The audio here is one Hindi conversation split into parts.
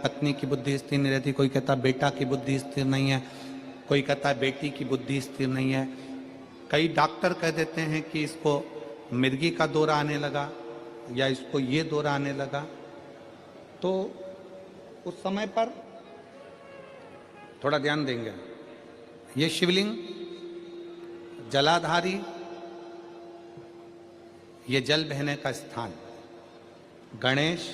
पत्नी की बुद्धि स्थिर नहीं रहती, कोई कहता बेटा की बुद्धि स्थिर नहीं है, कोई कहता है बेटी की बुद्धि स्थिर नहीं है। कई डॉक्टर कह देते हैं कि इसको मिर्गी का दौरा आने लगा या इसको ये दौरा आने लगा। तो उस समय पर थोड़ा ध्यान देंगे। ये शिवलिंग जलाधारी, ये जल बहने का स्थान, गणेश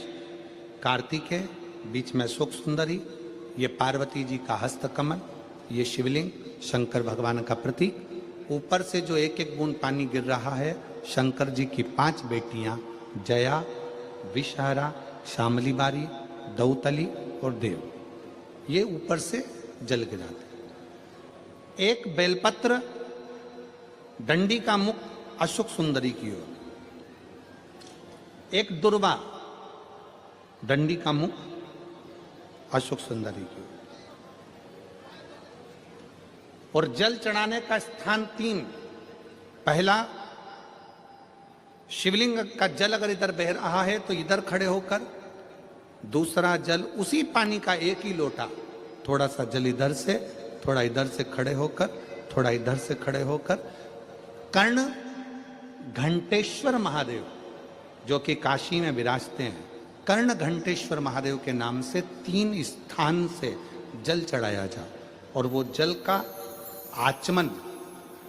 कार्तिकेय, बीच में सुख सुंदरी, ये पार्वती जी का हस्तकमल, ये शिवलिंग शंकर भगवान का प्रतीक। ऊपर से जो एक एक बूंद पानी गिर रहा है, शंकर जी की 5 बेटियां जया, विषहरा, शामली बारी, दौतली और देव, ये ऊपर से जल गिराते। एक बेलपत्र डंडी का मुख अशोक सुंदरी की ओर, एक दुर्वा डंडी का मुख अशोक सुंदरी की ओर, और जल चढ़ाने का स्थान 3। पहला, शिवलिंग का जल अगर इधर बह रहा है तो इधर खड़े होकर, दूसरा जल उसी पानी का एक ही लोटा, थोड़ा सा जल इधर से, थोड़ा इधर से खड़े होकर, थोड़ा इधर से खड़े होकर, कर्ण घंटेश्वर महादेव जो कि काशी में विराजते हैं, कर्ण घंटेश्वर महादेव के नाम से 3 स्थान से जल चढ़ाया जाए। और वो जल का आचमन,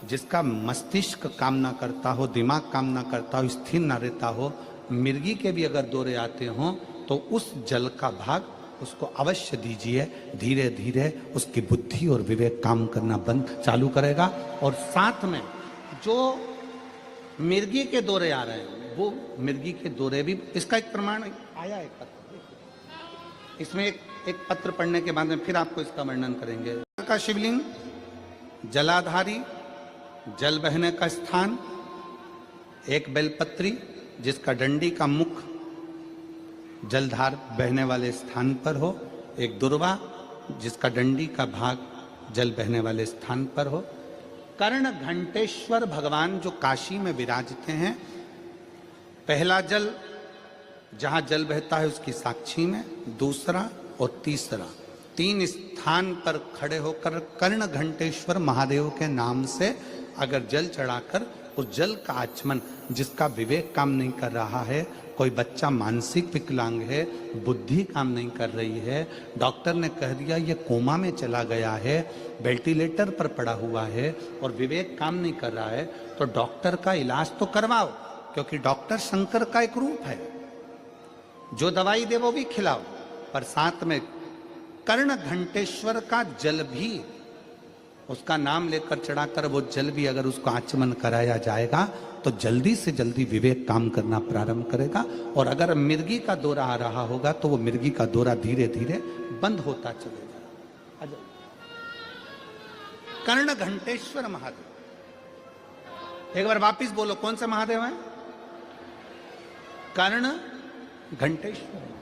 जिसका मस्तिष्क कामना करता हो, दिमाग कामना करता हो, स्थिर न रहता हो, मिर्गी के भी अगर दौरे आते हों तो उस जल का भाग उसको अवश्य दीजिए। धीरे धीरे उसकी बुद्धि और विवेक काम करना चालू करेगा। और साथ में जो मिर्गी के दौरे आ रहे हैं, वो मिर्गी के दौरे भी, इसका एक प्रमाण आया है पत्र। इसमें एक पत्र पढ़ने के बाद में फिर आपको इसका वर्णन करेंगे। का शिवलिंग जलाधारी, जल बहने का स्थान, एक बेलपत्री जिसका डंडी का मुख जलधार बहने वाले स्थान पर हो, एक दुर्वा जिसका डंडी का भाग जल बहने वाले स्थान पर हो, कर्ण घंटेश्वर भगवान जो काशी में विराजते हैं। पहला जल जहां जल बहता है उसकी साक्षी में, दूसरा और तीसरा 3 स्थान पर खड़े होकर कर्ण घंटेश्वर महादेव के नाम से अगर जल चढ़ाकर उस जल का आचमन, जिसका विवेक काम नहीं कर रहा है, कोई बच्चा मानसिक विकलांग है, बुद्धि काम नहीं कर रही है, डॉक्टर ने कह दिया ये कोमा में चला गया है, वेंटिलेटर पर पड़ा हुआ है और विवेक काम नहीं कर रहा है, तो डॉक्टर का इलाज तो करवाओ, क्योंकि डॉक्टर शंकर का एक रूप है। जो दवाई दे वो भी खिलाओ, पर साथ में कर्ण घंटेश्वर का जल भी, उसका नाम लेकर चढ़ाकर वो जल भी अगर उसको आचमन कराया जाएगा तो जल्दी से जल्दी विवेक काम करना प्रारंभ करेगा। और अगर मिर्गी का दौरा आ रहा होगा तो वो मिर्गी का दौरा धीरे धीरे बंद होता चलेगा। कर्ण घंटेश्वर महादेव, एक बार वापिस बोलो, कौन सा महादेव है? कर्ण घंटेश्वर।